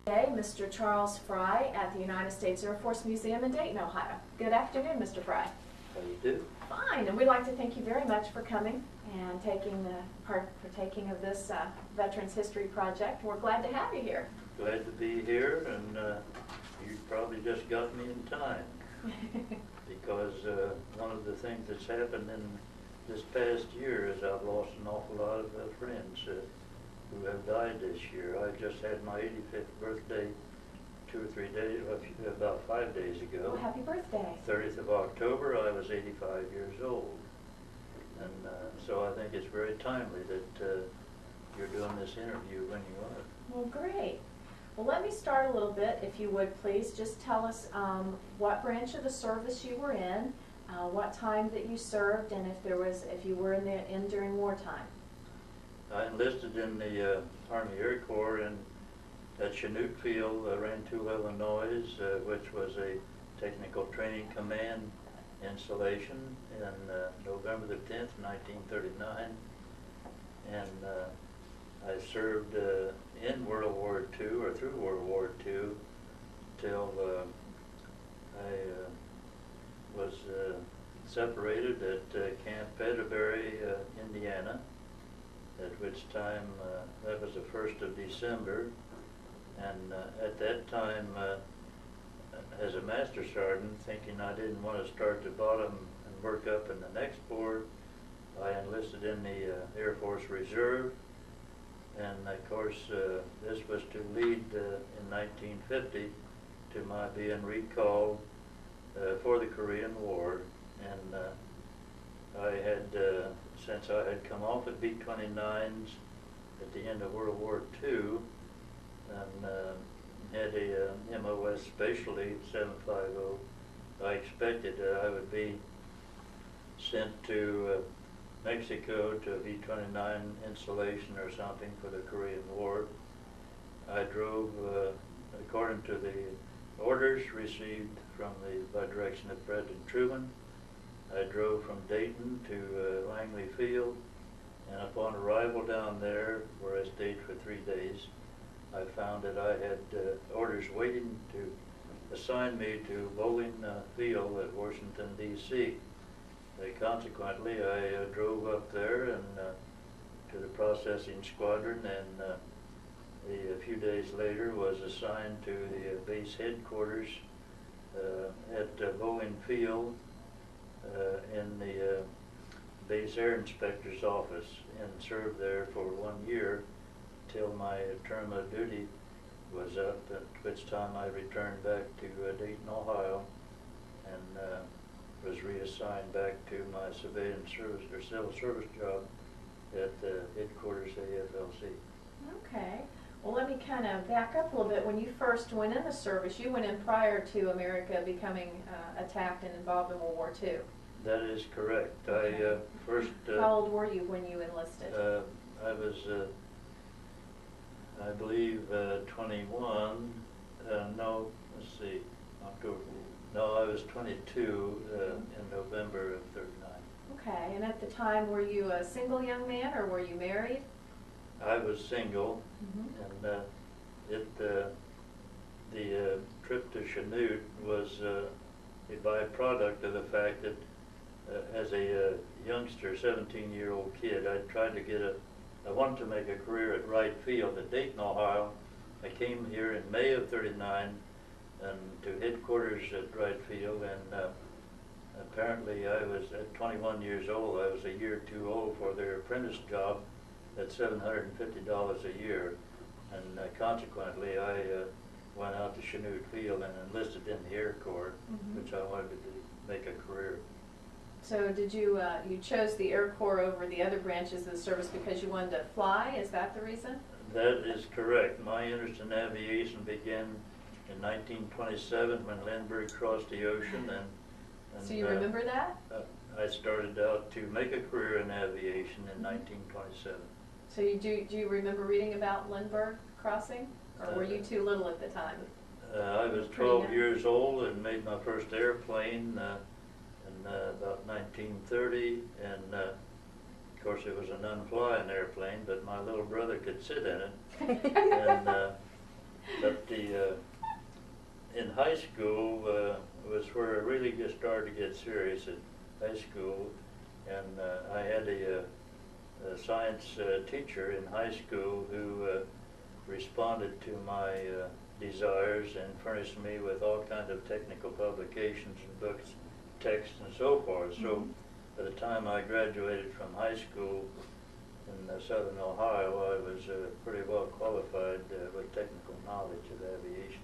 Today, Mr. Charles Fry at the United States Air Force Museum in Dayton, Ohio. Good afternoon, Mr. Fry. How do you do? Fine, and we'd like to thank you very much for coming and partaking of this Veterans History Project. We're glad to have you here. Glad to be here, and you probably just got me in time because one of the things that's happened in this past year is I've lost an awful lot of friends who have died this year. I just had my 85th birthday 2 or 3 days, about 5 days ago. Oh, happy birthday. 30th of October, I was 85 years old. And so I think it's very timely that you're doing this interview when you are. Well, great. Well, let me start a little bit, if you would please. Just tell us what branch of the service you were in, what time that you served, and if you were in during wartime. I enlisted in the Army Air Corps at Chanute Field. I ran 2 Illinois, which was a technical training command installation in November the 10th, 1939. And I served in World War II, or through World War II, till I was separated at Camp Petterbury, Indiana, at which time that was the 1st of December. And at that time, as a master sergeant, thinking I didn't want to start at the bottom and work up in the next board, I enlisted in the Air Force Reserve. And of course, this was to lead in 1950 to my being recalled for the Korean War. And I had, since I had come off at B-29s at the end of World War II, and had a MOS Specialty 750, I expected I would be sent to Mexico to a B-29 installation or something for the Korean War. I drove, according to the orders received by direction of President Truman, I drove from Dayton to Langley Field, and upon arrival down there, where I stayed for 3 days, I found that I had orders waiting to assign me to Bowling Field at Washington, D.C. Consequently, I drove up there and to the processing squadron, and a few days later was assigned to the base headquarters at Bowling Field in the base air inspector's office, and served there for 1 year till my term of duty was up, at which time I returned back to Dayton, Ohio, and was reassigned back to my civilian service or civil service job at the headquarters AFLC. Okay. Well, let me kind of back up a little bit. When you first went in the service, you went in prior to America becoming attacked and involved in World War II. That is correct. Okay. I first... How old were you when you enlisted? I was, I believe, 21. No, let's see, October. No, I was 22 in November of 39. Okay, and at the time, were you a single young man or were you married? I was single, and the trip to Chanute was a byproduct of the fact that as a youngster, 17-year-old kid, I tried to I wanted to make a career at Wright Field at Dayton, Ohio. I came here in May of 39 and to headquarters at Wright Field, and apparently I was at 21 years old. I was a year too old for their apprentice job at $750 a year, and consequently I went out to Chanute Field and enlisted in the Air Corps, which I wanted to make a career. So did you, you chose the Air Corps over the other branches of the service because you wanted to fly? Is that the reason? That is correct. My interest in aviation began in 1927 when Lindbergh crossed the ocean. And so you remember that? I started out to make a career in aviation in 1927. So do you remember reading about Lindbergh crossing? Or were you too little at the time? I was 12 years old and made my first airplane in about 1930, and of course it was an unflying airplane, but my little brother could sit in it. And, but in high school was where I really just started to get serious at high school, and I had a science teacher in high school who responded to my desires and furnished me with all kinds of technical publications and books, texts, and so forth. So by the time I graduated from high school in southern Ohio, I was pretty well qualified with technical knowledge of aviation.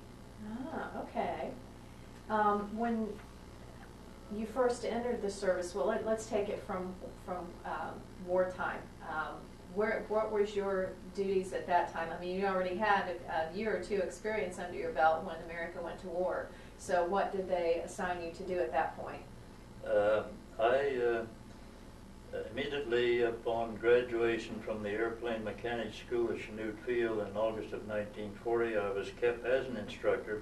Ah, okay. When you first entered the service, well, let's take it from wartime. What was your duties at that time? I mean, you already had a year or two experience under your belt when America went to war. So what did they assign you to do at that point? I immediately upon graduation from the Airplane Mechanics School at Chanute Field in August of 1940, I was kept as an instructor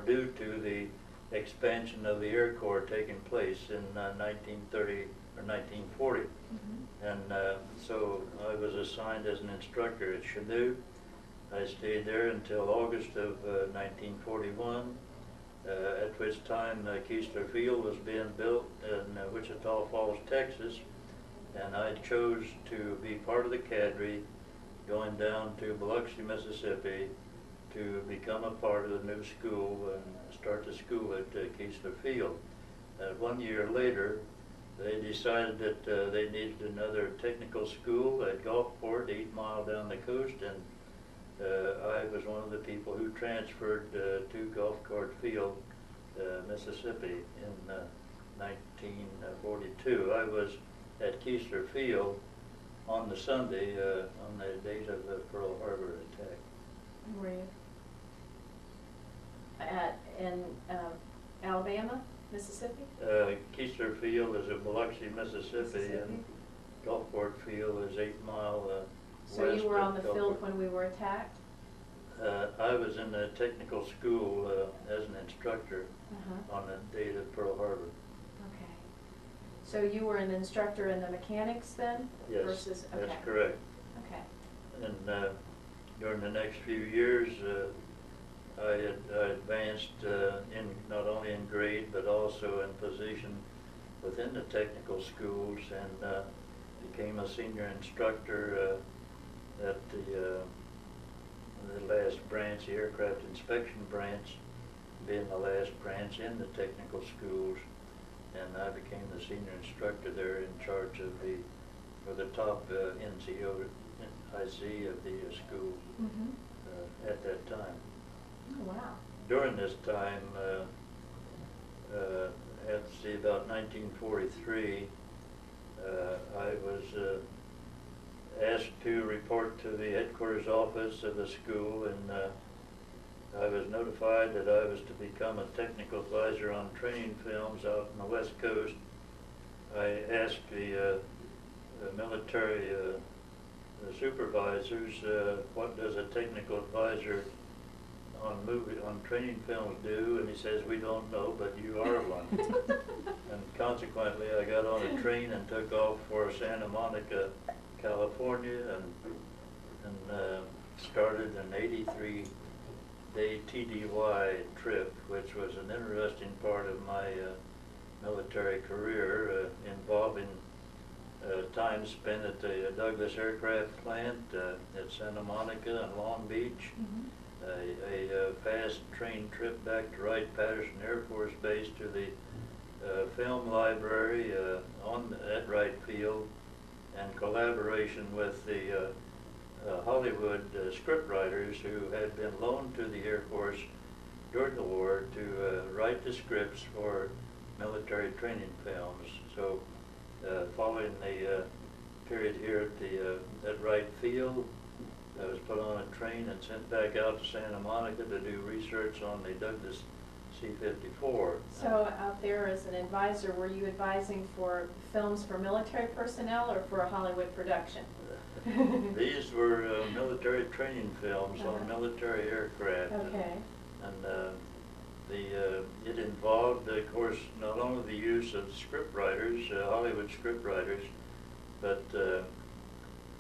due to the expansion of the Air Corps taking place in 1930 or 1940. And so I was assigned as an instructor at Chanute. I stayed there until August of 1941. At which time Keesler Field was being built in Wichita Falls, Texas, and I chose to be part of the cadre going down to Biloxi, Mississippi to become a part of the new school and start the school at Keesler Field. 1 year later, they decided that they needed another technical school at Gulfport, 8 miles down the coast, and I was one of the people who transferred to Gulfport Field, Mississippi in 1942. I was at Keesler Field on the Sunday on the date of the Pearl Harbor attack. Were you in Alabama, Mississippi? Keesler Field is in Biloxi, Mississippi, and Gulfport Field is 8 miles So west you were on of the Gulfport. field when we were attacked? I was in the technical school as an instructor on the date of Pearl Harbor. Okay. So you were an instructor in the mechanics then? Yes, Versus, okay. that's correct. Okay. And during the next few years, I advanced in not only in grade but also in position within the technical schools, and became a senior instructor at the last branch, the aircraft inspection branch, being the last branch in the technical schools, and I became the senior instructor there in charge of the top NCO IC of the school at that time. Oh, wow. During this time, let's see, about 1943, I was asked to report to the headquarters office of the school, and I was notified that I was to become a technical advisor on training films out on the West Coast. I asked the military supervisors, what does a technical advisor on training films do? And he says, we don't know, but you are one. And consequently, I got on a train and took off for Santa Monica, California, and started an 83-day TDY trip, which was an interesting part of my military career, involving time spent at the Douglas Aircraft Plant at Santa Monica and Long Beach, a fast train trip back to Wright-Patterson Air Force Base to the film library at Wright Field, and collaboration with the Hollywood scriptwriters who had been loaned to the Air Force during the war to write the scripts for military training films. So following the period here at Wright Field, I was put on a train and sent back out to Santa Monica to do research on the Douglas C-54. So out there as an advisor, were you advising for films for military personnel or for a Hollywood production? These were military training films on military aircraft. Okay. And it involved, of course, not only the use of scriptwriters, Hollywood scriptwriters, but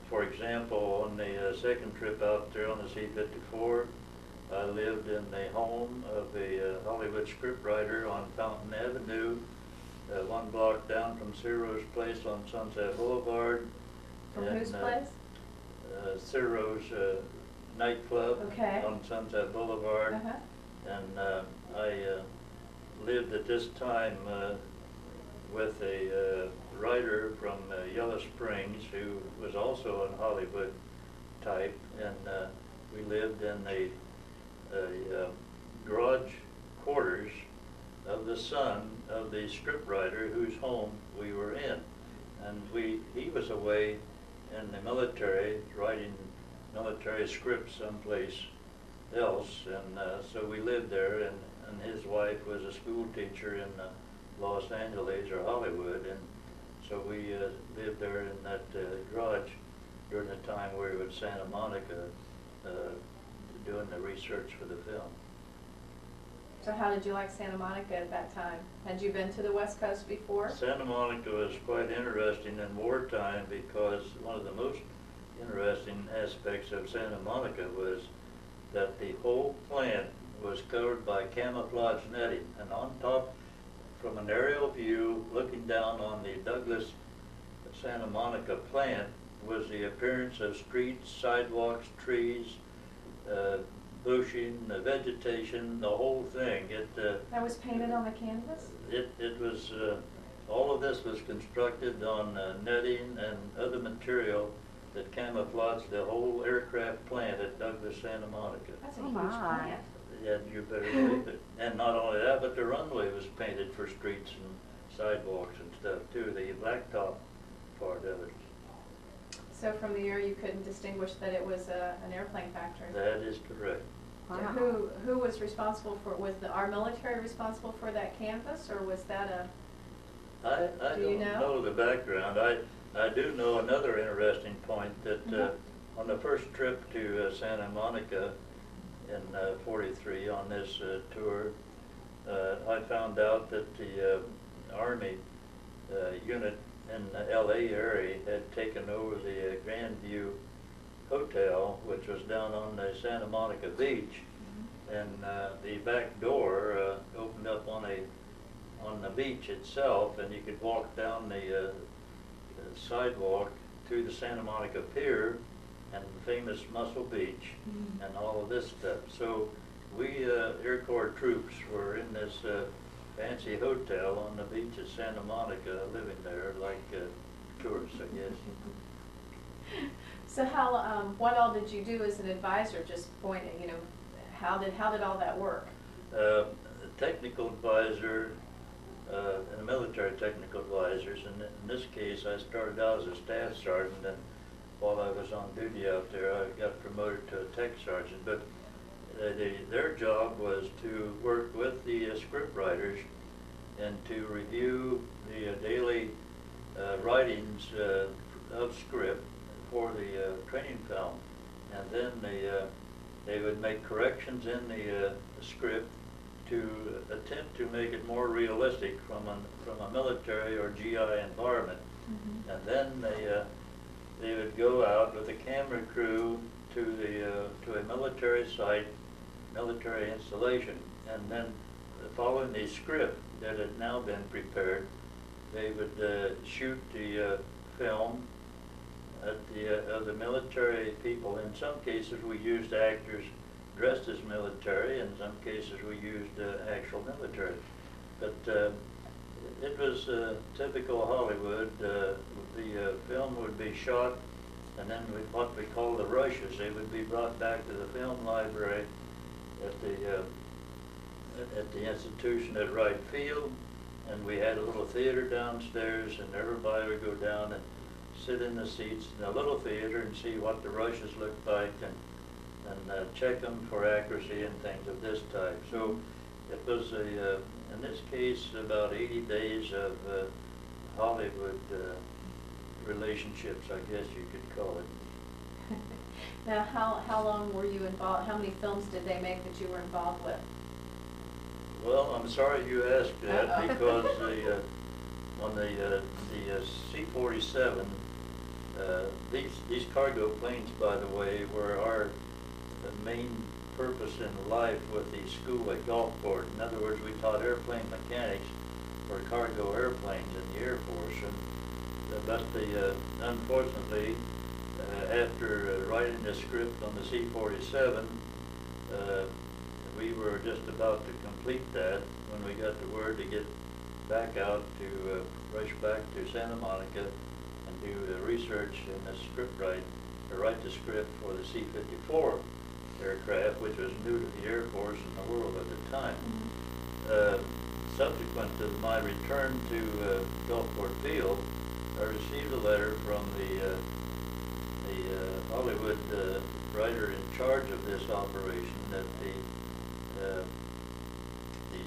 for example, on the second trip out there on the C-54, I lived in the home of a Hollywood scriptwriter on Fountain Avenue, one block down from Ciro's place on Sunset Boulevard. From and, whose place? Ciro's nightclub Okay. on Sunset Boulevard. Uh-huh. And I lived at this time with a writer from Yellow Springs who was also a Hollywood type, and we lived in a garage quarters of the son of the scriptwriter whose home we were in. And he was away in the military, writing military scripts someplace else, and so we lived there, and his wife was a school teacher in Los Angeles or Hollywood, and so we lived there in that garage during the time we were in Santa Monica doing the research for the film. So how did you like Santa Monica at that time? Had you been to the West Coast before? Santa Monica was quite interesting in wartime because one of the most interesting aspects of Santa Monica was that the whole plant was covered by camouflage netting, and on top, from an aerial view, looking down on the Douglas Santa Monica plant, was the appearance of streets, sidewalks, trees, bushing, vegetation, the whole thing. That was painted on the canvas? It was, all of this was constructed on netting and other material that camouflaged the whole aircraft plant at Douglas Santa Monica. That's a Oh huge my. plant. Yeah, you better believe it. And not only that, but the runway was painted for streets and sidewalks and stuff too, the blacktop part of it. So from the air you couldn't distinguish that it was an airplane factory? That is correct. So Wow. who was responsible for, was our military responsible for that canvas, or was that I Do you don't know? know the background. I do know another interesting point that on the first trip to Santa Monica in '43 on this tour, I found out that the Army unit in the LA area had taken over the Grandview Hotel, which was down on the Santa Monica beach, and the back door opened up on the beach itself, and you could walk down the sidewalk to the Santa Monica Pier and the famous Muscle Beach and all of this stuff. So we Air Corps troops were in this fancy hotel on the beach at Santa Monica, living there like tourists, I guess. So how, what all did you do as an advisor, just point, how did all that work? A technical advisor, and a military technical advisors, and in this case I started out as a staff sergeant, and while I was on duty out there I got promoted to a tech sergeant, but their job was to work with the script writers and to review the daily writings of script for the training film, and then they would make corrections in the script to attempt to make it more realistic from a military or GI environment. And then they would go out with a camera crew to a military site, military installation, and then following the script that had now been prepared, they would shoot the film at of the military people. In some cases we used actors dressed as military, in some cases we used actual military. But it was typical Hollywood. The film would be shot, and then what we call the rushes, they would be brought back to the film library at the institution at Wright Field, and we had a little theater downstairs, and everybody would go down and sit in the seats in a little theater and see what the rushes looked like, and check them for accuracy and things of this type. So it was in this case, about 80 days of Hollywood relationships, I guess you could call it. Now, how long were you involved, how many films did they make that you were involved with? Well, I'm sorry you asked that. Uh-oh. Because on the C-47, these cargo planes, by the way, were our main purpose in life with the school at Gulfport. In other words, we taught airplane mechanics for cargo airplanes in the Air Force. But unfortunately, after writing the script on the C-47, we were just about to complete that when we got the word to get back out to rush back to Santa Monica and do research in the script write the script for the C-54 aircraft, which was new to the Air Force and the world at the time. Subsequent to my return to Gulfport Field, I received a letter from the Hollywood writer in charge of this operation that the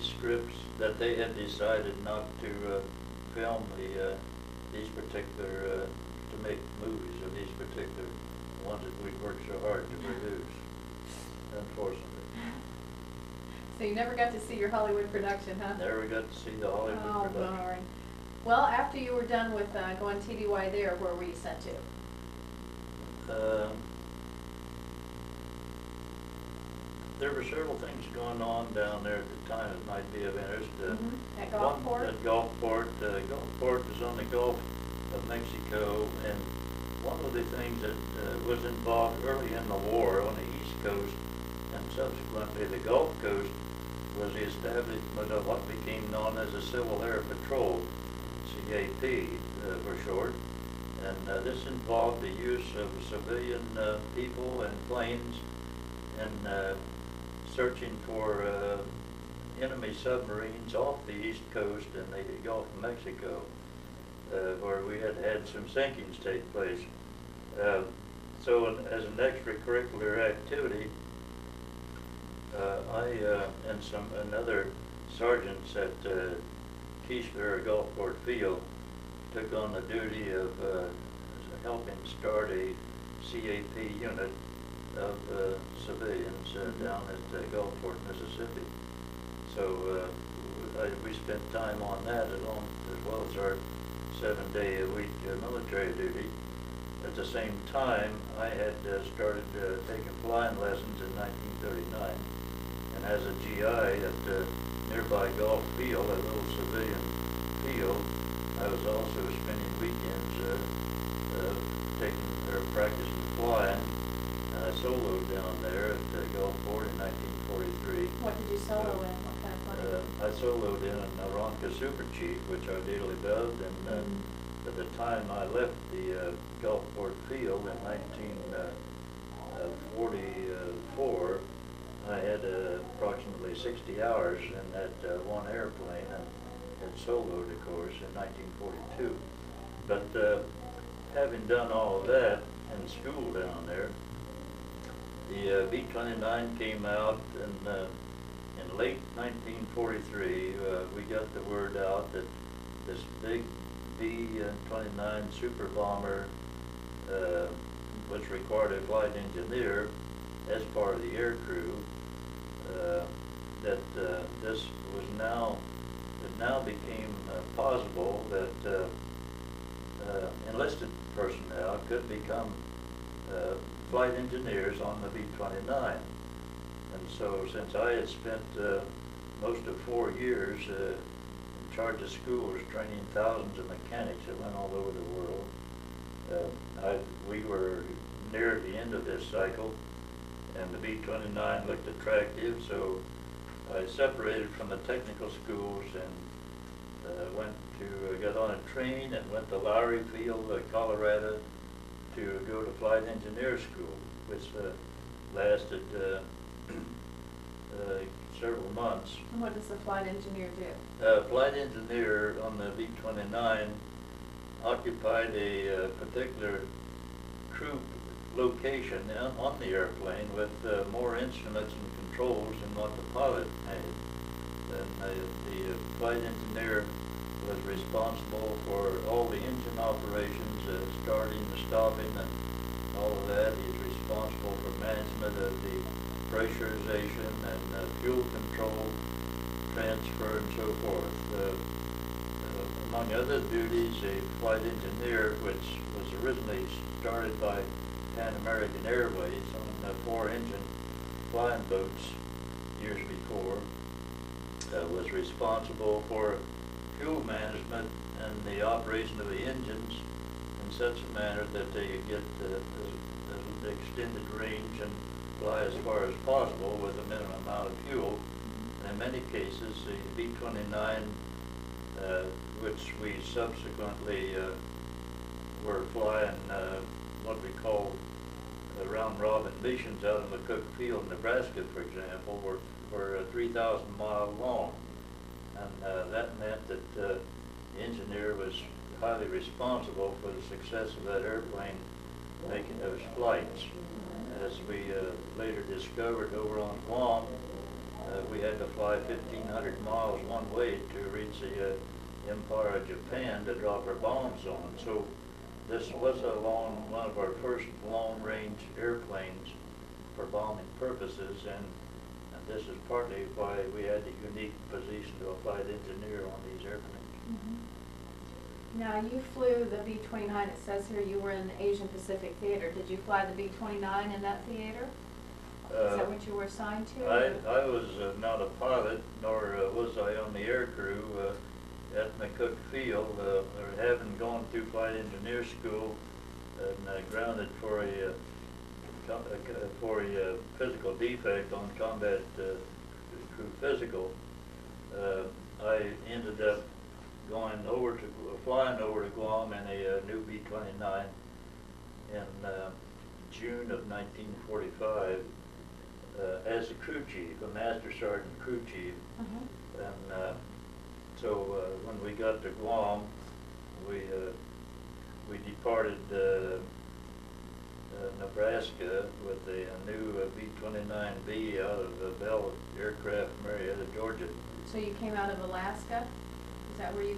scripts that they had decided not to film these particular to make movies of these particular ones that we worked so hard to produce, unfortunately. So you never got to see your Hollywood production, huh? Never got to see the Hollywood production. Darn. Well, after you were done with going TDY there, where were you sent to? There were several things going on down there at the time that might be of interest. At Gulfport? At Gulfport. Gulfport is on the Gulf of Mexico, and one of the things that was involved early in the war on the East Coast and subsequently the Gulf Coast was the establishment of what became known as the Civil Air Patrol, CAP for short. And this involved the use of civilian people and planes in searching for enemy submarines off the East Coast and the Gulf of Mexico, where we had had some sinkings take place. So as an extracurricular activity, I and other sergeants at Keesler Gulfport Field took on the duty of helping start a CAP unit of civilians down at Gulfport, Mississippi. So we spent time on that as well as our 7-day-a-week military duty. At the same time, I had started taking flying lessons in 1939, and as a GI at nearby Gulf Field, a little civilian field, I was also spending weekends taking or practicing flying. I soloed down there at Gulfport in 1943. What did you solo in? What kind of plane? I soloed in an Aeronca Super Chief, which I dearly loved, and at the time I left the Gulfport Field in 1944, I had approximately 60 hours in that one airplane, and had soloed, of course, in 1942. But having done all of that in school down there, the B-29 came out, and in late 1943, we got the word out that this big B-29 super bomber, which required a flight engineer as part of the air crew, that this was now, it now became possible that enlisted personnel could become flight engineers on the B-29. And so since I had spent most of 4 years in charge of schools training thousands of mechanics that went all over the world, we were near the end of this cycle, and the B-29 looked attractive, so I separated from the technical schools and got on a train and went to Lowry Field, Colorado, to go to flight engineer school, which lasted several months. And what does the flight engineer do? Flight engineer on the B-29 occupied a particular crew location on the airplane with more instruments and controls than what the pilot had. And the flight engineer was responsible for all the engine operations, starting, stopping, and all of that. He's responsible for management of the pressurization and fuel control, transfer, and so forth. Among other duties, a flight engineer, which was originally started by Pan American Airways on 4 engine flying boats years before, was responsible for fuel management and the operation of the engines in such a manner that they could get an extended range and fly as far as possible with a minimum amount of fuel. And in many cases, the B-29, which we subsequently were flying what we call round-robin missions out in McCook Field, Nebraska, for example, were 3,000 miles long. And that meant that the engineer was highly responsible for the success of that airplane making those flights. As we later discovered over on Guam, we had to fly 1,500 miles one way to reach the Empire of Japan to drop our bombs on. So this was one of our first long-range airplanes for bombing purposes, and this is partly why we had the unique position to a flight engineer on these airplanes. Mm-hmm. Now, you flew the B-29. It says here you were in the Asian Pacific Theater. Did you fly the B-29 in that theater? Is that what you were assigned to? I was not a pilot, nor was I on the air crew at McCook Field, having gone through flight engineer school and grounded for a physical defect on combat crew physical. I ended up flying over to Guam in a new B-29 in June of 1945 as a crew chief, a master sergeant crew chief. And so when we got to Guam, we departed Nebraska with a new B-29B out of Bell Aircraft, Marietta, Georgia. So you came out of Alaska? Is that where you?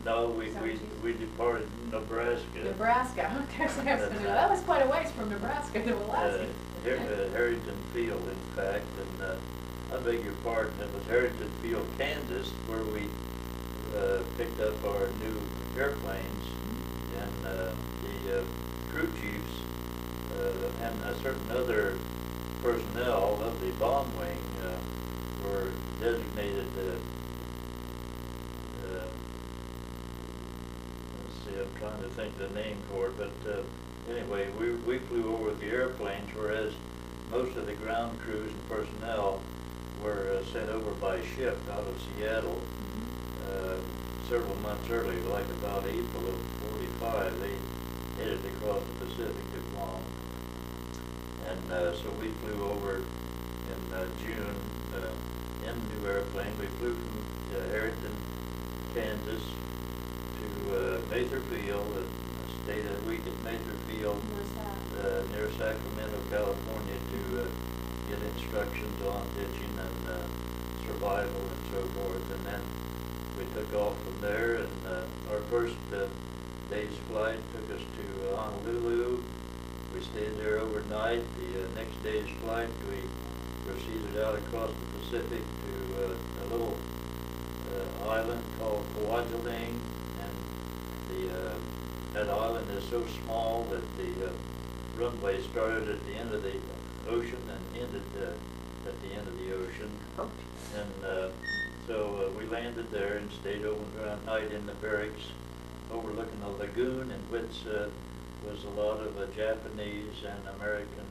No, we departed Nebraska. Nebraska. Okay, so that was quite a ways from Nebraska to Alaska. Harrington Field, in fact, and I beg your pardon, it was Harrington Field, Kansas, where we picked up our new airplanes, and the crew chiefs and certain other personnel of the bomb wing were designated. Let's see, I'm trying to think of the name for it, but anyway, we flew over the airplanes, whereas most of the ground crews and personnel were sent over by ship out of Seattle several months earlier, like about April of '45. They headed across the Pacific to Guam. And so we flew over in June in the new airplane. We flew from Harrington, Kansas to Mather Field, and stayed a week at Mather Field near Sacramento, California, to get instructions on ditching and survival and so forth. And then we took off from there, and our first day's flight took us to Honolulu. We stayed there overnight. The next day's flight, we proceeded out across the Pacific to a little island called Kwajalein, and that island is so small that the runway started at the end of the ocean and ended at the end of the ocean. And so we landed there and stayed overnight in the barracks overlooking the lagoon, in which was a lot of Japanese and American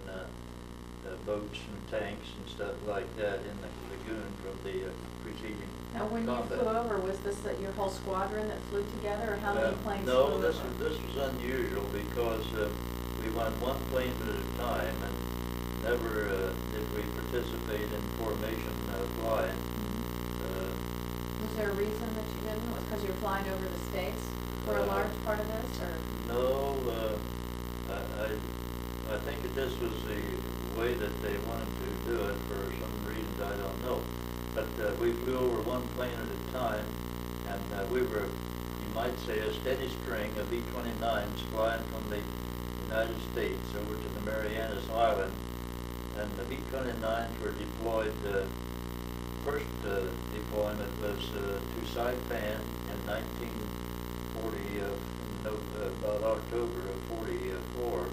boats and tanks and stuff like that in the lagoon from the preceding Now, when combat. you flew over, was this your whole squadron that flew together, or how many planes flew No, over? this was unusual because we went one plane at a time, and never did we participate in formation flying. Was there a reason that you didn't? Was it because you were flying over the States for a large part of this, or? No, I think that this was the way that they wanted to do it for some reasons I don't know. But we flew over one plane at a time, and we were, you might say, a steady string of B-29s flying from the United States over to the Marianas Island. And the B-29s were deployed, first deployment was to Saipan in 1940, about October of '44.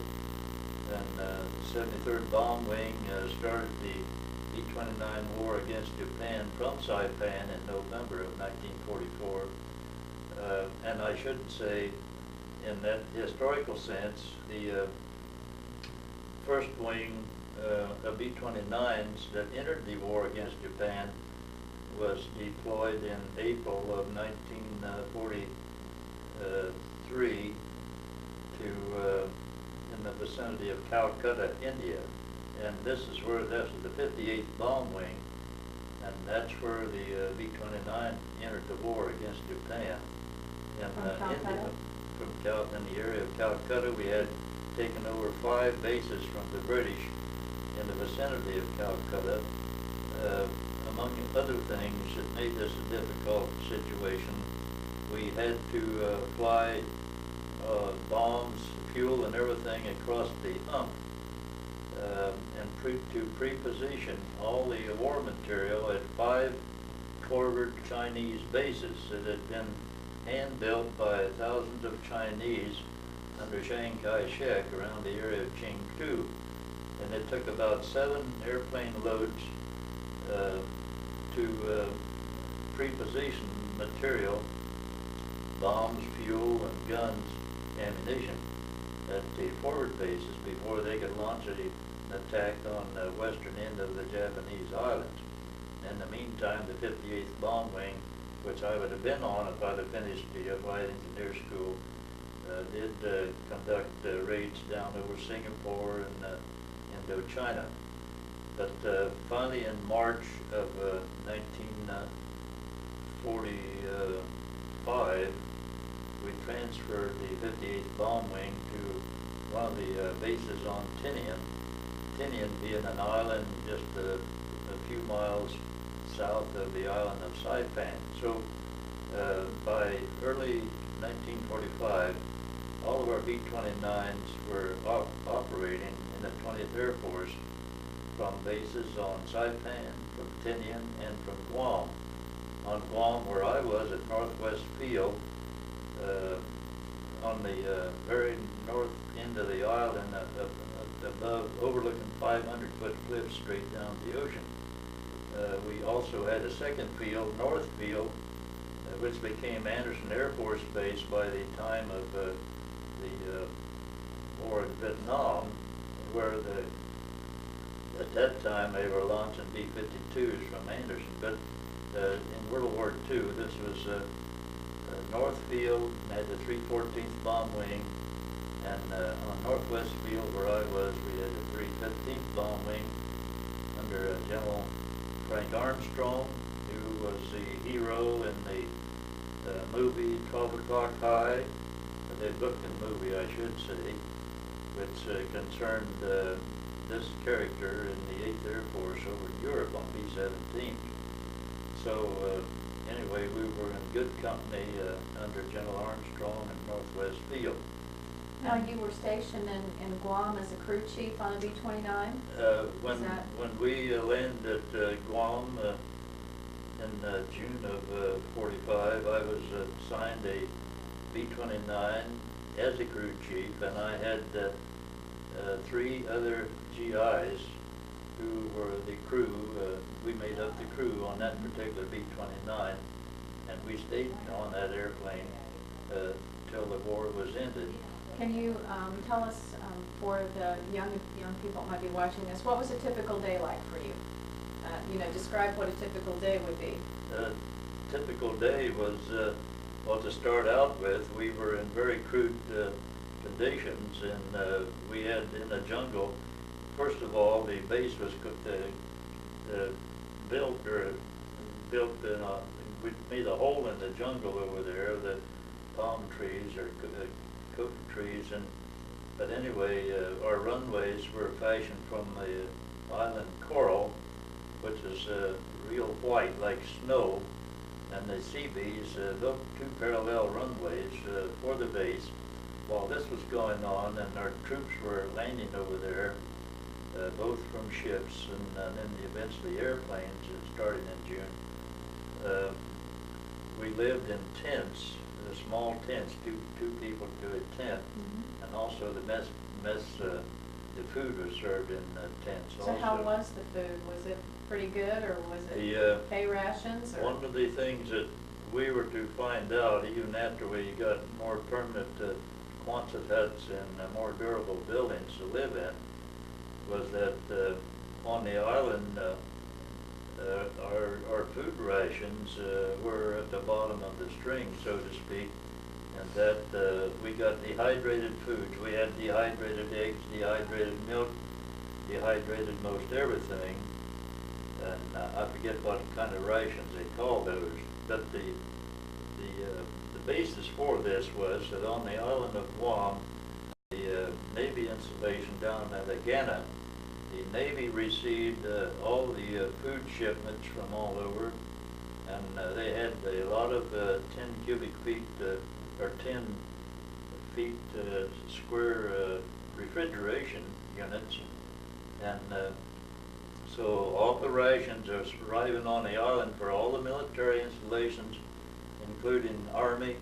And the 73rd Bomb Wing started the B-29 war against Japan from Saipan in November of 1944. And I should say, in that historical sense, the first wing of B-29s that entered the war against Japan was deployed in April of 1943 to in the vicinity of Calcutta, India. And this is where that's the 58th Bomb Wing, and that's where the B-29 entered the war against Japan. In India, in the area of Calcutta, we had taken over 5 bases from the British in the vicinity of Calcutta. Among other things that made this a difficult situation, we had to fly bombs, fuel, and everything across the hump and to pre-position all the war material at 5 forward Chinese bases that had been hand-built by thousands of Chinese under Chiang Kai-shek around the area of Chengdu. And it took about 7 airplane loads to pre-position material, bombs, fuel, and guns, ammunition at the forward bases before they could launch an attack on the western end of the Japanese islands. In the meantime, the 58th Bomb Wing, which I would have been on if I'd have finished the Flight Engineer School, did conduct raids down over Singapore and Indochina. But finally in March of 1945, we transferred the 58th Bomb Wing to one of the bases on Tinian. Tinian being an island just a few miles south of the island of Saipan. So by early 1945, all of our B-29s were operating in the 20th Air Force from bases on Saipan, from Tinian, and from Guam. On Guam, where I was at Northwest Field, on the very north end of the island, above, overlooking 500-foot cliffs straight down the ocean. We also had a second field, North Field, which became Anderson Air Force Base by the time of the war in Vietnam, where at that time they were launching B-52s from Anderson. But in World War II, this was North Field, had the 314th Bomb Wing, and on Northwest Field, where I was, we had the 315th Bomb Wing under General Frank Armstrong, who was the hero in the movie 12 O'Clock High, the Bookman movie, I should say, which concerned this character in the 8th Air Force over in Europe on B-17. So anyway, we were in good company under General Armstrong in Northwest Field. Now, you were stationed in Guam as a crew chief on a B-29? When we landed at Guam in June of 45, I was assigned a B-29 as a crew chief, and I had 3 other GIs who were the crew. We made up the crew on that particular B-29, and we stayed on that airplane till the war was ended. Can you tell us, for the young people that might be watching this, what was a typical day like for you? Describe what a typical day would be. Typical day was, well, to start out with, we were in very crude conditions, and we had in the jungle. First of all, the base was built in we made a hole in the jungle over there, the palm trees or cocoa trees, but anyway, our runways were fashioned from the island coral, which is real white like snow, and the Seabees built 2 parallel runways for the base while this was going on, and our troops were landing over there, both from ships and then eventually airplanes starting in June. We lived in tents, small tents, two people to a tent, and also the mess the food was served in tents So also. how was the food? Was it pretty good, or was it The, pay rations? Or? one of the things that we were to find out, even after we got more permanent Quonset huts and more durable buildings to live in, was that on the island, our food rations were at the bottom of the string, so to speak, and that we got dehydrated foods. We had dehydrated eggs, dehydrated milk, dehydrated most everything, and I forget what kind of rations they call those. But the basis for this was that on the island of Guam, the Navy installation down at Agana, the Navy received all the food shipments from all over, and they had a lot of 10 cubic feet or 10 feet square refrigeration units, and so all the rations are arriving on the island for all the military installations, including Army,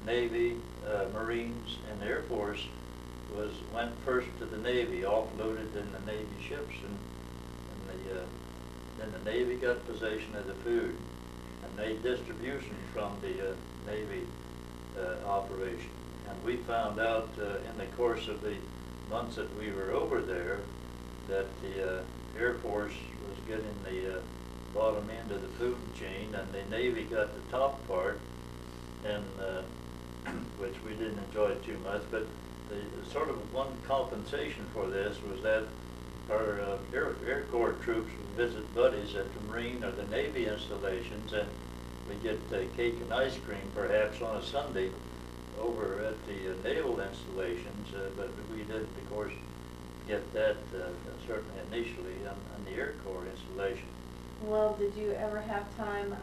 Navy, Marines, and Air Force, went first to the Navy, offloaded in the Navy ships, and then the Navy got possession of the food and made distribution from the Navy operation. And we found out in the course of the months that we were over there that the Air Force was getting the bottom end of the food chain, and the Navy got the top part, and which we didn't enjoy too much. But the sort of one compensation for this was that our Air Corps troops would visit buddies at the Marine or the Navy installations, and we'd get cake and ice cream perhaps on a Sunday over at the naval installations, but we didn't, of course, get that certainly initially on the Air Corps installation. Well, did you ever have time,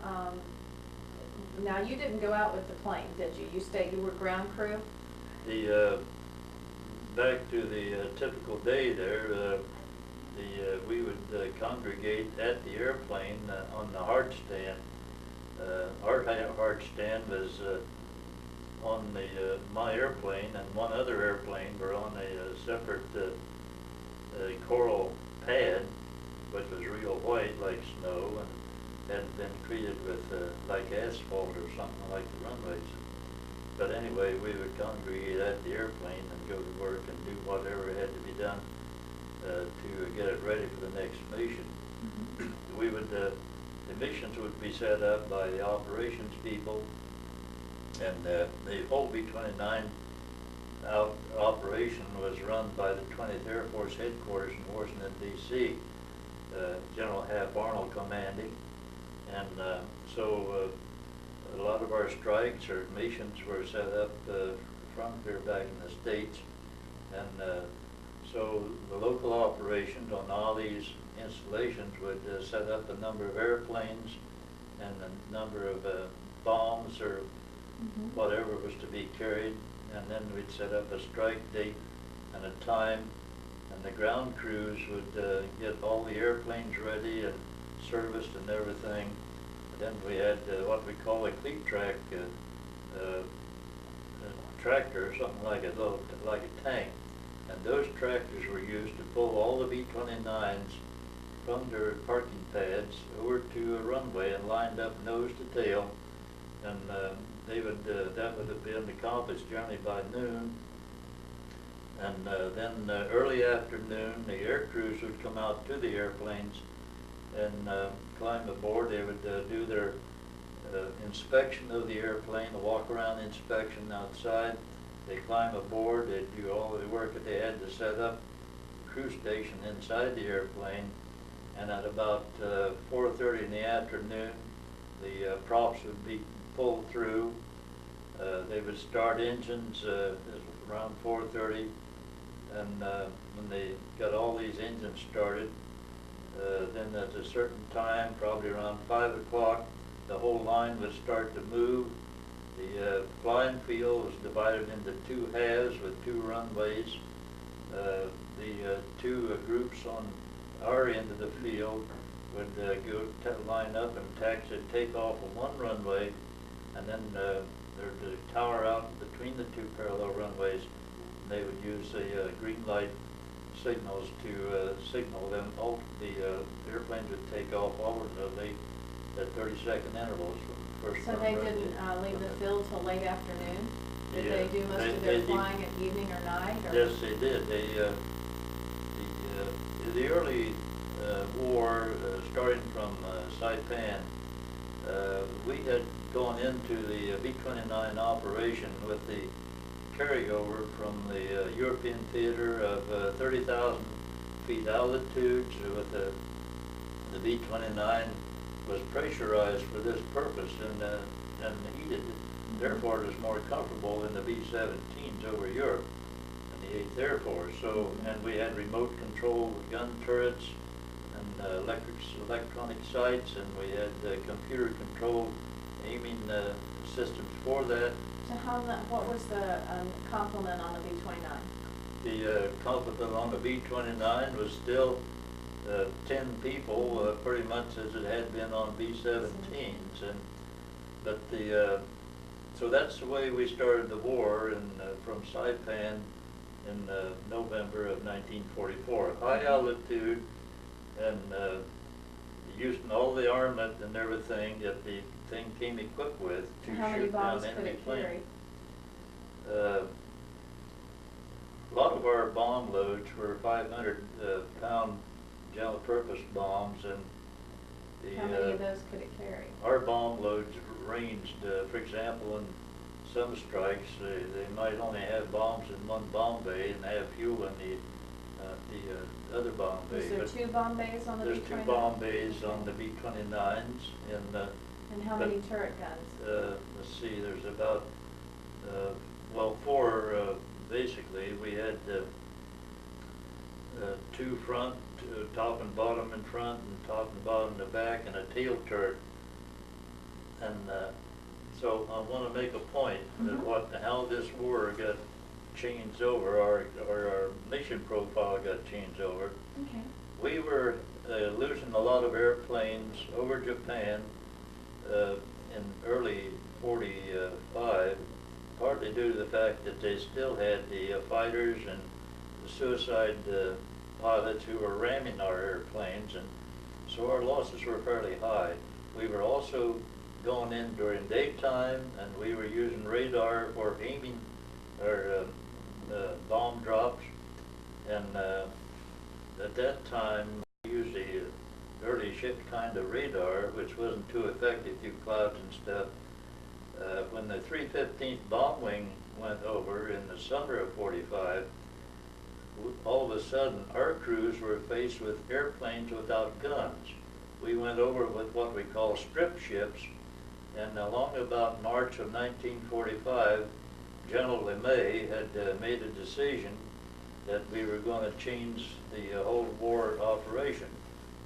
now you didn't go out with the plane, did you? You were ground crew? Back to the typical day there, we would congregate at the airplane on the hard stand. Our hard stand was on my airplane, and one other airplane were on a separate coral pad, which was real white like snow and hadn't been treated with like asphalt or something like the runways. But anyway, we would congregate at the airplane and go to work and do whatever had to be done to get it ready for the next mission. Mm-hmm. We would, the missions would be set up by the operations people, and the whole B-29 operation was run by the 20th Air Force Headquarters in Washington, D.C., General Hap Arnold commanding, and so a lot of our strikes or missions were set up from here back in the States, and so the local operations on all these installations would set up a number of airplanes and a number of bombs or whatever was to be carried, and then we'd set up a strike date and a time, and the ground crews would get all the airplanes ready and serviced and everything. Then we had what we call a cleat track tractor, or something like a tank, and those tractors were used to pull all the B-29s from their parking pads over to a runway and lined up nose to tail, and they would that would have been accomplished generally by noon. And then early afternoon, the air crews would come out to the airplanes and climb aboard. They would do their inspection of the airplane, a walk-around inspection outside. They climb aboard. They'd do all the work that they had to set up the crew station inside the airplane. And at about 4:30 in the afternoon, the props would be pulled through. They would start engines around 4:30, and when they got all these engines started, then at a certain time, probably around 5 o'clock, the whole line would start to move. The flying field was divided into two halves with two runways. The two groups on our end of the field would go line up and take off of one runway, and then there'd a tower out between the two parallel runways. And they would use a green light signals to signal them. All the airplanes would take off alternately at 30-second intervals from first. So they didn't leave the field till late afternoon? Did Yeah, they do most of they their flying at evening or night? Or? Yes, they did. The early war, starting from Saipan, we had gone into the B-29 operation with the carryover from the European theater of 30,000 feet altitudes. With the B-29 was pressurized for this purpose and heated. Therefore, it was more comfortable than the B-17s over Europe and the 8th Air Force. So, and we had remote control gun turrets and electronic sights, and we had computer controlled aiming systems for that. So what was the complement on the B-29? The complement on the B-29 was still 10 people, pretty much as it had been on B-17s, so that's the way we started the war from Saipan in November of 1944. High altitude and using all the armament and everything that the thing came equipped with to shoot down enemy planes. A lot of our bomb loads were 500-pound general-purpose bombs, and how many of those could it carry? Our bomb loads ranged, for example, in some strikes, they might only have bombs in one bomb bay and have fuel in the other bomb bay. Was there 2 bomb bays on the B-29? There's 2 bomb bays on the B-29s. And how many turret guns? Let's see, there's about, 4 basically. We had 2 front, top and bottom in front, and top and bottom in the back, and a tail turret. And so I want to make a point that how this war got changed over, our mission profile got changed over. Okay. We were losing a lot of airplanes over Japan in early '45, partly due to the fact that they still had the fighters and the suicide pilots who were ramming our airplanes, and so our losses were fairly high. We were also going in during daytime, and we were using radar for aiming our bomb drops, and at that time we used the early shift kind of radar, which wasn't too effective through clouds and stuff. When the 315th Bomb Wing went over in the summer of '45, all of a sudden our crews were faced with airplanes without guns. We went over with what we call strip ships, and along about March of 1945, General LeMay had made a decision that we were going to change the whole war operation.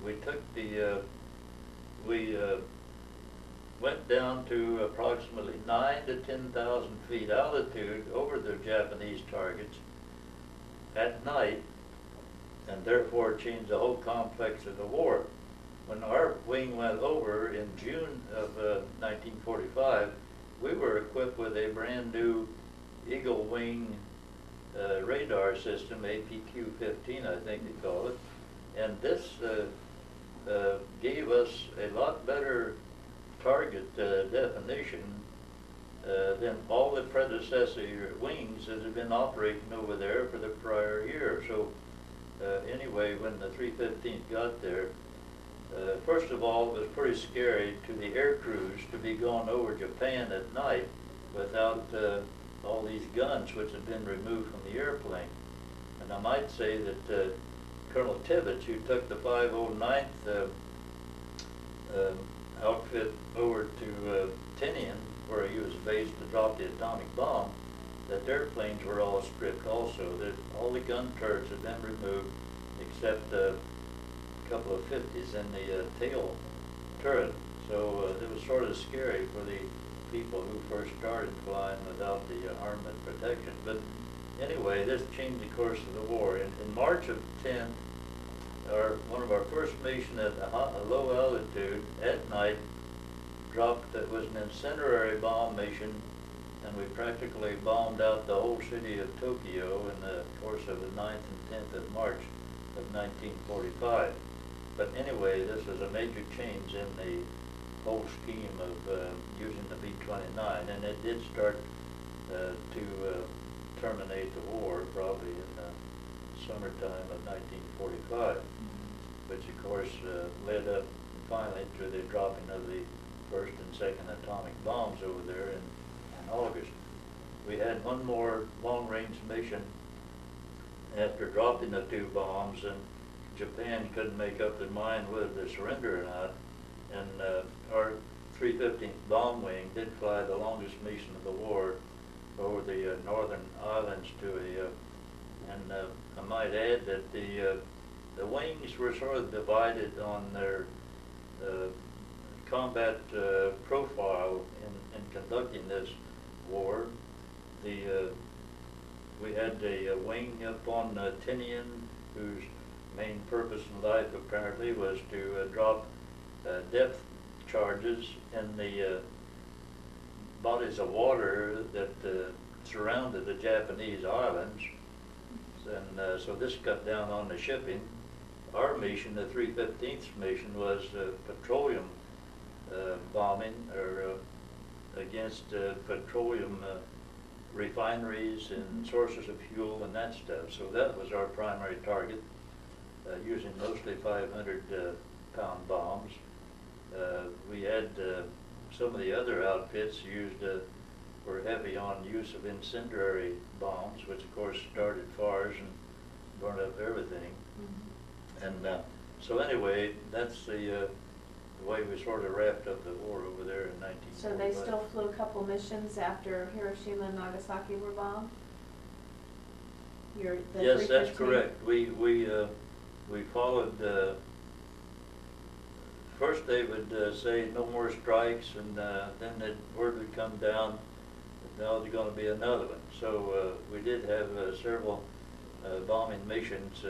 We took we went down to approximately 9,000 to 10,000 feet altitude over the Japanese targets at night, and therefore changed the whole complex of the war. When our wing went over in June of 1945, we were equipped with a brand new Eagle Wing radar system, APQ-15 I think they call it, and this gave us a lot better target definition than all the predecessor wings that had been operating over there for the prior year. So anyway, when the 315th got there, first of all, it was pretty scary to the air crews to be going over Japan at night without all these guns which had been removed from the airplane. And I might say that Colonel Tibbets, who took the 509th outfit over to Tinian, where he was based to drop the atomic bomb, that their planes were all stripped also. That all the gun turrets had been removed except a couple of 50s in the tail turret. So it was sort of scary for the people who first started flying without the armament protection. But anyway, this changed the course of the war. In March of '10, one of our first missions at a low altitude at night dropped, it was an incendiary bomb mission and we practically bombed out the whole city of Tokyo in the course of the 9th and 10th of March of 1945. But anyway, this was a major change in the whole scheme of using the B-29, and it did start to terminate the war probably in the summertime of 1945, which of course led up finally to the dropping of the first and second atomic bombs over there in August. We had one more long-range mission after dropping the 2 bombs, and Japan couldn't make up their mind whether to surrender or not. And our 315th Bomb Wing did fly the longest mission of the war over the northern islands to and I might add that the wings were sort of divided on their combat profile in conducting this war. We had a wing up on Tinian, whose main purpose in life apparently was to drop depth charges in the bodies of water that surrounded the Japanese islands, and so this cut down on the shipping. Our mission, the 315th mission, was petroleum bombing, or against petroleum refineries and sources of fuel and that stuff. So that was our primary target, using mostly 500-pound bombs. We had some of the other outfits were heavy on use of incendiary bombs, which of course started fires and burned up everything. And so anyway, that's the way we sort of wrapped up the war over there in 1945. So they still flew a couple missions after Hiroshima and Nagasaki were bombed? Yes, that's correct. We followed. First, they would say no more strikes, and then the word would come down. Now there's going to be another one. So we did have several bombing missions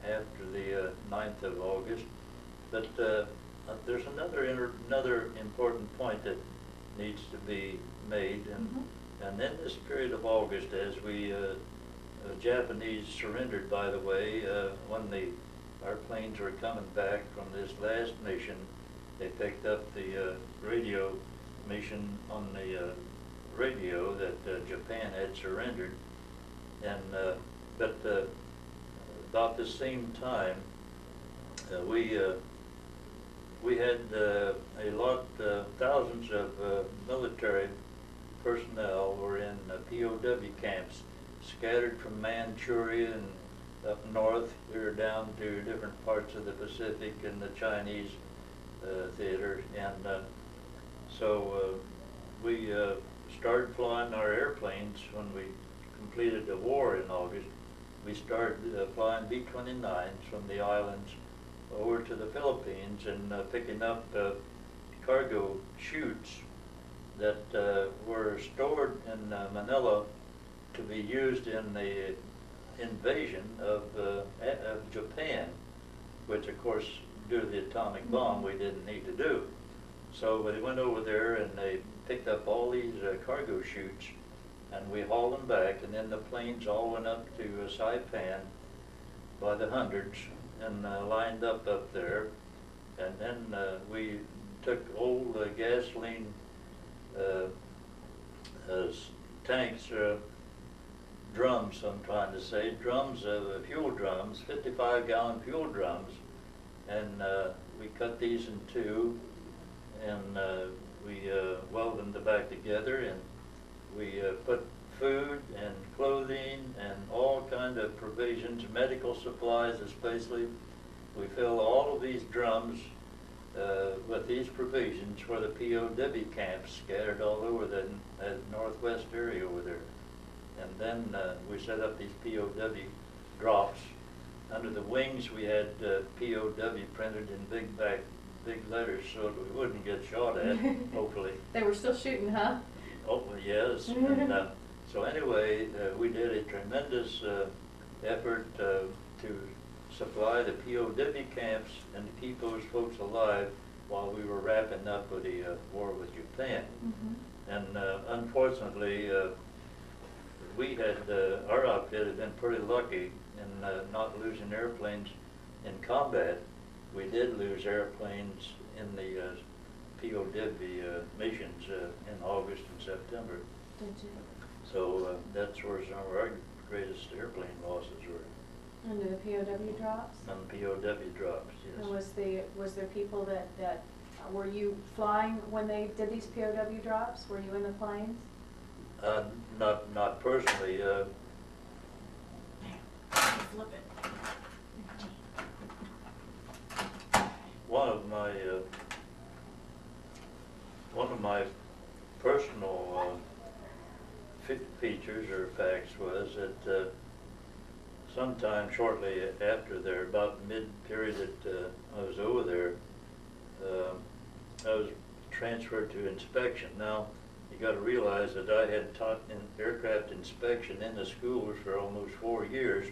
after the 9th of August. But there's another important point that needs to be made, and in this period of August, as we Japanese surrendered, by the way, when our planes were coming back from this last mission, they picked up the radio mission on the radio that Japan had surrendered, and but about the same time, we had thousands of military personnel were in POW camps, scattered from Manchuria and up north. We were down to different parts of the Pacific and the Chinese theater, and so we started flying our airplanes when we completed the war in August. We started flying B-29s from the islands over to the Philippines and picking up cargo chutes that were stored in Manila to be used in the invasion of Japan, which of course, due to the atomic bomb, we didn't need to do. So they went over there and they picked up all these cargo chutes, and we hauled them back, and then the planes all went up to Saipan by the hundreds and lined up there, and then we took old gasoline tanks, drums, I'm trying to say, drums of fuel drums, 55-gallon fuel drums, and we cut these in two, and we welded them back together, and we put food and clothing and all kind of provisions, medical supplies especially. We filled all of these drums with these provisions for the POW camps scattered all over the northwest area over there. And then we set up these POW drops. Under the wings we had POW printed in big letters so that we wouldn't get shot at, hopefully. They were still shooting, huh? Hopefully, yes. And, so anyway, we did a tremendous effort to supply the POW camps and to keep those folks alive while we were wrapping up with the war with Japan. And unfortunately, we had, our outfit had been pretty lucky in not losing airplanes in combat. We did lose airplanes in the POW missions in August and September. Did you? So that's where some of our greatest airplane losses were. Under the POW drops? On POW drops, And yes. was there people that were you flying when they did these POW drops? Were you in the planes? Not personally. Flip it. One of my personal features or facts was that sometime shortly after there, about mid-period that I was over there, I was transferred to inspection. Now, you got to realize that I had taught in aircraft inspection in the schools for almost 4 years,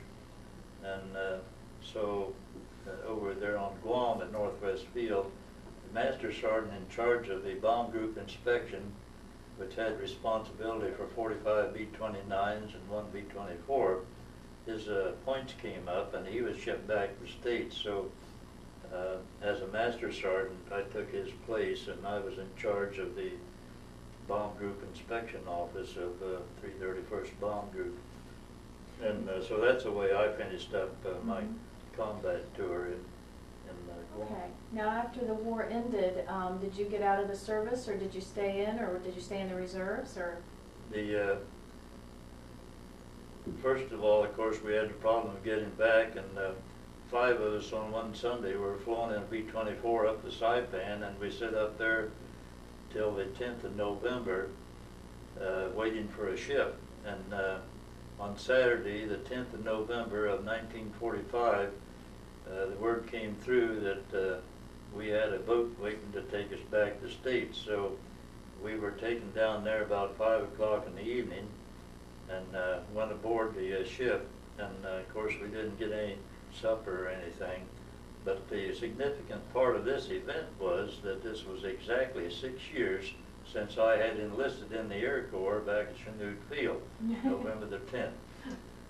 and so over there on Guam at Northwest Field, the master sergeant in charge of the bomb group inspection, which had responsibility for 45 B-29s and 1 B-24, his points came up and he was shipped back to the States. So as a master sergeant, I took his place and I was in charge of the bomb group inspection office of 331st Bomb Group. And so that's the way I finished up my combat tour in Guam. Okay. Now, after the war ended, did you get out of the service, or did you stay in, or did you stay in the reserves, or? The first of all, of course, we had the problem of getting back, and 5 of us on one Sunday were flown in a B-24 up to Saipan, and we sat up there till the 10th of November waiting for a ship. And on Saturday, the 10th of November of 1945, the word came through that we had a boat waiting to take us back to the States. So we were taken down there about 5 o'clock in the evening and went aboard the ship. And of course, we didn't get any supper or anything. But the significant part of this event was that this was exactly 6 years since I had enlisted in the Air Corps back at Chanute Field, November the 10th.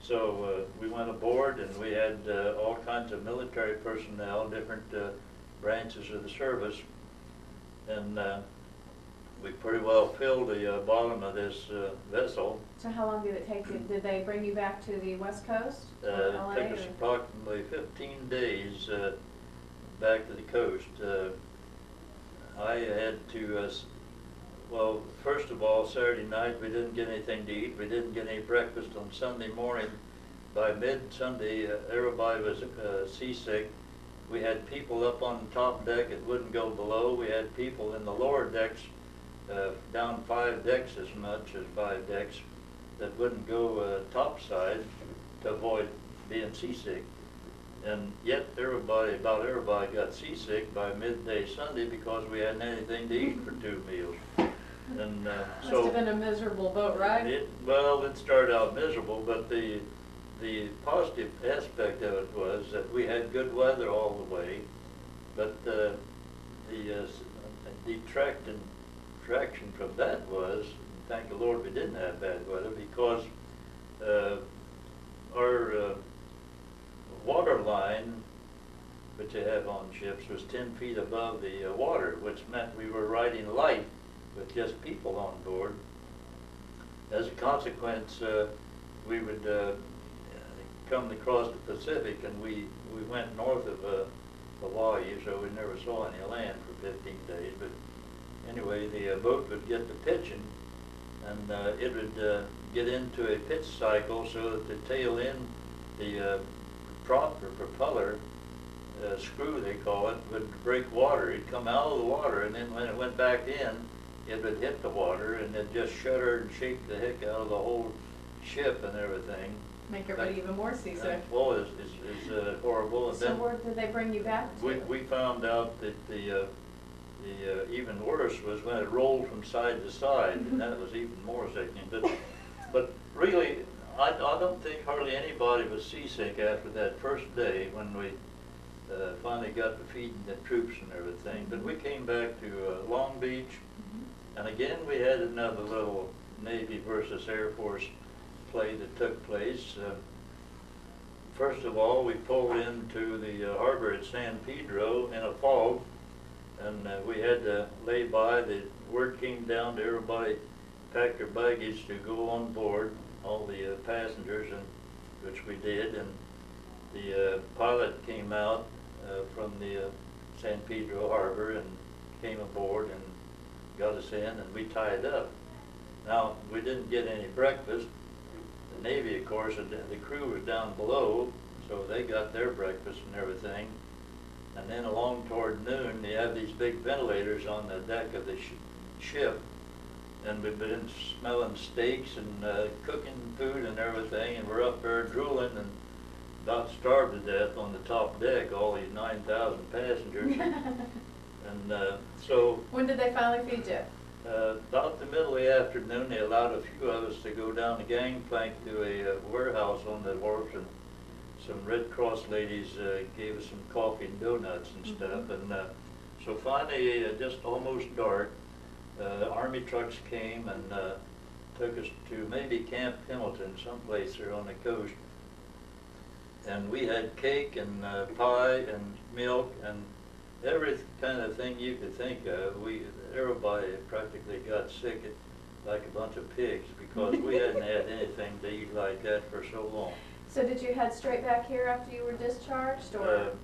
So we went aboard, and we had all kinds of military personnel, different branches of the service, and we pretty well filled the bottom of this vessel. So how long did it take you? Did they bring you back to the West Coast? It took us approximately 15 days back to the coast. I had to, well, first of all, Saturday night we didn't get anything to eat. We didn't get any breakfast on Sunday morning. By mid-Sunday, everybody was seasick. We had people up on the top deck that wouldn't go below. We had people in the lower decks, down 5 decks as much as 5 decks, that wouldn't go topside to avoid being seasick. And yet about everybody got seasick by midday Sunday because we hadn't anything to eat for 2 meals. And Must have been a miserable boat ride. Well, it started out miserable, but the positive aspect of it was that we had good weather all the way, but the detraction from that was, thank the Lord we didn't have bad weather, because our water line, which they have on ships, was 10 feet above the water, which meant we were riding light with just people on board. As a consequence, we would come across the Pacific, and we went north of Hawaii, so we never saw any land for 15 days. But anyway, the boat would get to pitching, and it would get into a pitch cycle so that the tail end, the prop or propeller screw, they call it, would break water. It'd come out of the water, and then when it went back in, it would hit the water, and it just shudder and shake the heck out of the whole ship and everything. Make everybody even more seasick. Well, it's horrible. And So then where did they bring you back to? we found out that the even worse was when it rolled from side to side, and that was even more sickening. But really, I don't think hardly anybody was seasick after that first day when we finally got to feeding the troops and everything. But we came back to Long Beach, And again, we had another little Navy versus Air Force play that took place. First of all, we pulled into the harbor at San Pedro in a fog, and we had to lay by. The word came down to everybody pack their baggage to go on board, all the passengers, and which we did. And the pilot came out from the San Pedro harbor and came aboard and got us in, and we tied up. Now, we didn't get any breakfast. The Navy, of course, the crew was down below, so they got their breakfast and everything. And then along toward noon, they have these big ventilators on the deck of the ship, and we've been smelling steaks and cooking food and everything, and we're up there drooling and about starved to death on the top deck, all these 9,000 passengers. And so... When did they finally feed you? About the middle of the afternoon, they allowed a few of us to go down the gangplank to a warehouse on the wharf, and some Red Cross ladies gave us some coffee and donuts and stuff. And so finally, just almost dark, Army trucks came and took us to maybe Camp Pendleton, someplace there on the coast. And we had cake and pie and milk and every kind of thing you could think of. Everybody practically got sick like a bunch of pigs because we hadn't had anything to eat like that for so long. So did you head straight back here after you were discharged, or?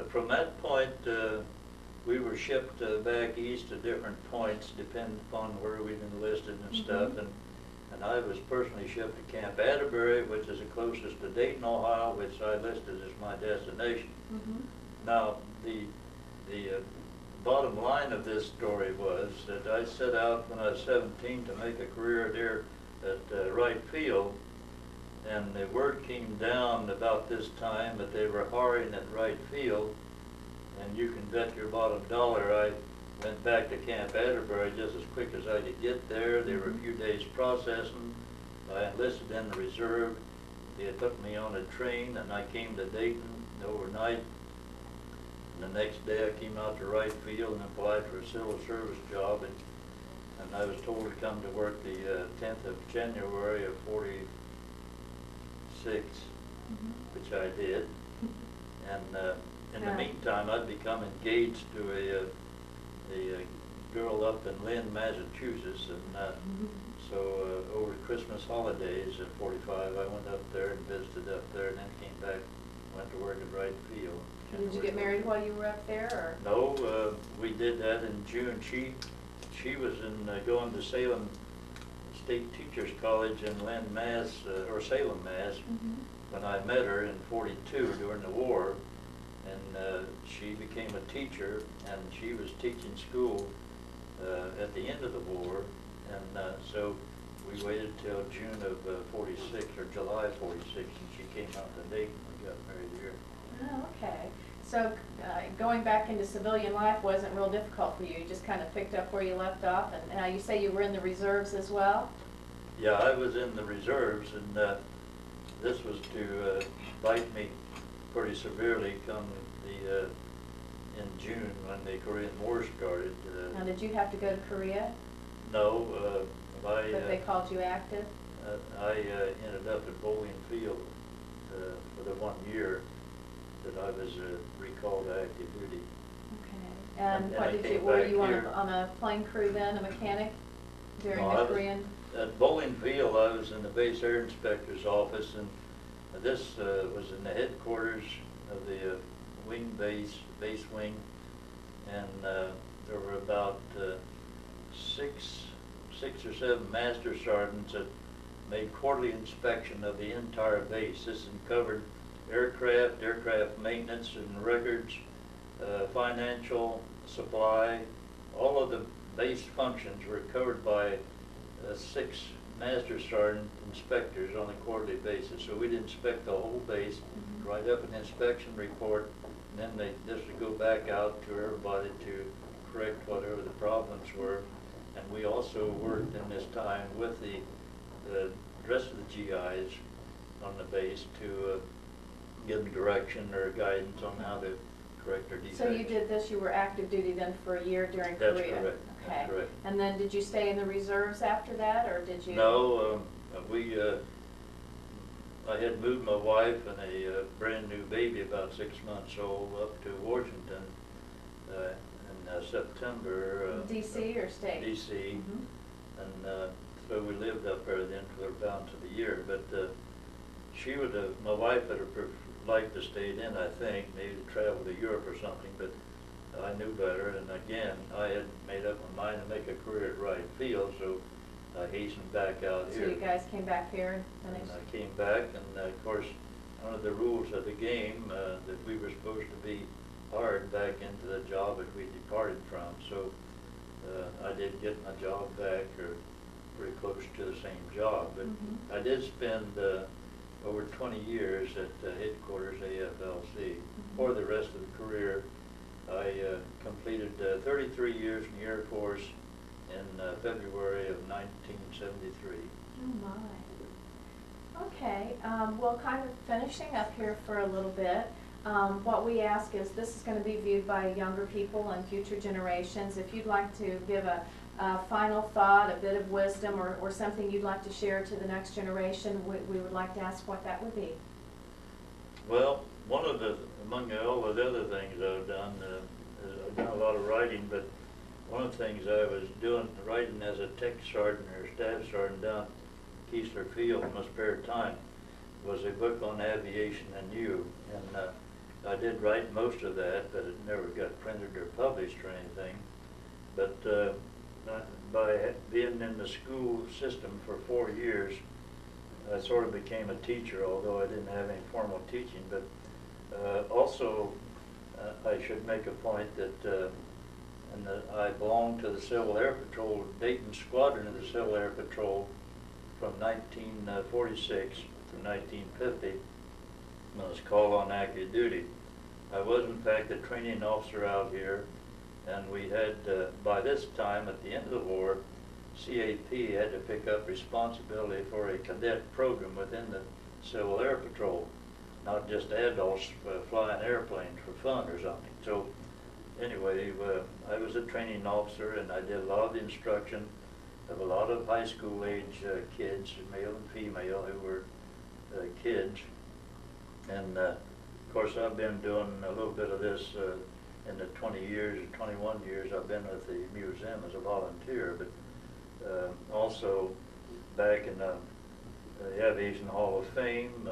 From that point, we were shipped back east to different points, depending upon where we'd enlisted and stuff. And I was personally shipped to Camp Atterbury, which is the closest to Dayton, Ohio, which I listed as my destination. Now, the bottom line of this story was that I set out when I was 17 to make a career there at Wright Field, and the word came down about this time that they were hiring at Wright Field, and you can bet your bottom dollar I went back to Camp Atterbury just as quick as I could get there. They were a few days processing. I enlisted in the reserve. They took me on a train, and I came to Dayton overnight. And the next day I came out to Wright Field and applied for a civil service job, and I was told to come to work the 10th of January of 46, which I did. And in the meantime, I'd become engaged to a girl up in Lynn, Massachusetts, and so over the Christmas holidays at 45, I went up there and visited up there, and then came back, went to work at Wright Field. Did you get married while you were up there, or? No, we did that in June. She was going to Salem State Teachers College in Lynn, Mass, or Salem, Mass, when I met her in 42 during the war, and she became a teacher, and she was teaching school at the end of the war, and so we waited till June of 46 or July 46, and she came out to Dayton. We got married here. Oh, okay. So going back into civilian life wasn't real difficult for you. You just kind of picked up where you left off, and now you say you were in the reserves as well? Yeah, I was in the reserves, and this was to bite me pretty severely come in June when the Korean War started. Now, did you have to go to Korea? No, But they called you active? I ended up at Bowling Field for the 1 year that I was recalled to active duty. Okay. And what did you, were you on a plane crew then, a mechanic during the Korean? At Bowling Field, I was in the base air inspector's office, and this was in the headquarters of the wing base wing, and there were about six or seven master sergeants that made quarterly inspection of the entire base. This covered aircraft maintenance and records, financial, supply. All of the base functions were covered by 6 master sergeant inspectors on a quarterly basis. So we'd inspect the whole base, write up an inspection report, and then this would go back out to everybody to correct whatever the problems were. And we also worked in this time with the rest of the GIs on the base to give them direction or guidance on how to correct their defects. So you did this, you were active duty then for a year during That's Korea? Correct. Okay. correct. And then did you stay in the reserves after that, or did you? No, I had moved my wife and a brand new baby about 6 months old up to Washington in September. DC or state? DC. Mhm. And so we lived up there then for the balance of the year. But she would have, my wife would have liked to stay in, I think, maybe to travel to Europe or something, but I knew better. And again, I had made up my mind to make a career at Wright Field, so I hastened back out So here. you guys came back here and And finished? I came back, and of course, one of the rules of the game, that we were supposed to be hired back into the job that we departed from. So I did get my job back, or pretty close to the same job. But Mhm. I did spend over 20 years at headquarters AFLC. For the rest of the career, I completed 33 years in the Air Force in February of 1973. Oh my. Okay, well, kind of finishing up here for a little bit, what we ask is, this is going to be viewed by younger people and future generations. If you'd like to give a final thought, a bit of wisdom, or something you'd like to share to the next generation, we would like to ask what that would be. Well, among all of the other things I've done, is I've done a lot of writing, but one of the things I was writing as a tech sergeant or staff sergeant down at Keesler Field in my spare time, was a book on aviation and you. And I did write most of that, but it never got printed or published or anything. But by being in the school system for 4 years, I sort of became a teacher, although I didn't have any formal teaching. But also, I should make a point that I belonged to the Civil Air Patrol, Dayton Squadron of the Civil Air Patrol from 1946 to 1950, when I was called on active duty. I was, in fact, a training officer out here, and we had, by this time, at the end of the war, CAP had to pick up responsibility for a cadet program within the Civil Air Patrol, not just adults flying airplanes for fun or something. So anyway, I was a training officer, and I did a lot of the instruction of a lot of high school age kids, male and female, who were kids. And of course, I've been doing a little bit of this in the 21 years I've been with the museum as a volunteer, but also back in the Aviation Hall of Fame.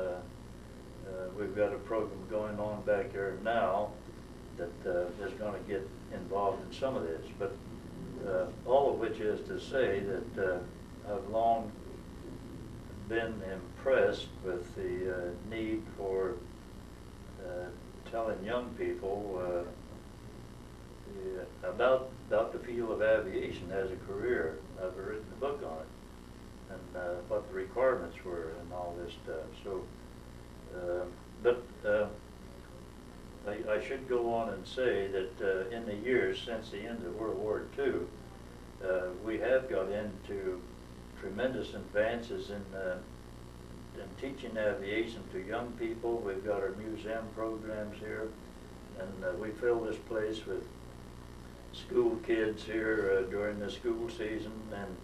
We've got a program going on back there now that is going to get involved in some of this. But all of which is to say that I've long been impressed with the need for telling young people about the field of aviation as a career. I've written a book on it, and what the requirements were and all this stuff. So, I should go on and say that in the years since the end of World War II, we have got into tremendous advances in teaching aviation to young people. We've got our museum programs here, and we fill this place with school kids here during the school season, and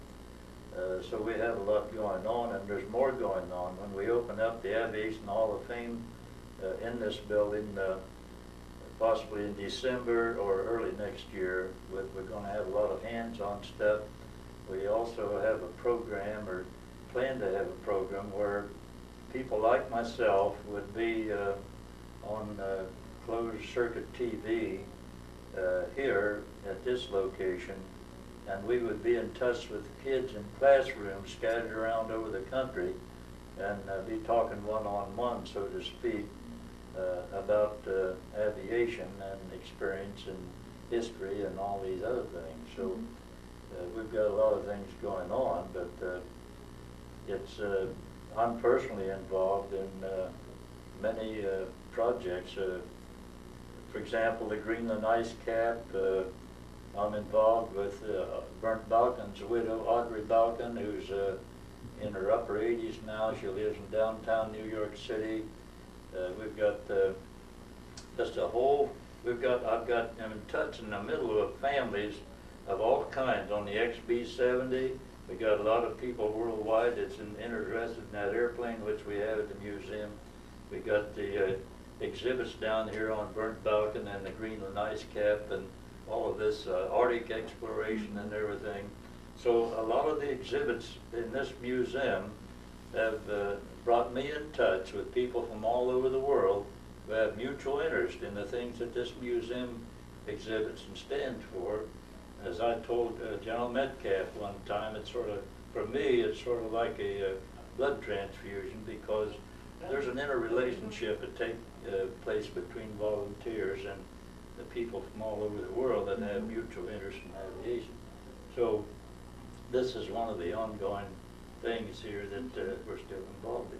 so we have a lot going on, and there's more going on. When we open up the Aviation Hall of Fame in this building, possibly in December or early next year, we're going to have a lot of hands-on stuff. We also have a program, or plan to have a program, where people like myself would be on closed circuit TV here at this location, and we would be in touch with kids in classrooms scattered around over the country, and be talking one-on-one, so to speak, about aviation and experience and history and all these other things. So we've got a lot of things going on, but it's I'm personally involved in many projects. For example, the Greenland Ice Cap. I'm involved with Bernd Balken's widow, Audrey Balken, who's in her upper 80s now. She lives in downtown New York City. We've got just a whole. I'm in touch in the middle of families of all kinds. On the XB-70, we got a lot of people worldwide that's interested in that airplane, which we have at the museum. We got the exhibits down here on Burnt Falcon and the Greenland ice cap and all of this Arctic exploration and everything. So a lot of the exhibits in this museum have brought me in touch with people from all over the world who have mutual interest in the things that this museum exhibits and stands for. As I told General Metcalf one time, it's sort of, for me, it's sort of like a blood transfusion, because there's an interrelationship that takes place between volunteers and the people from all over the world that have mutual interest in aviation. So this is one of the ongoing things here that we're still involved in.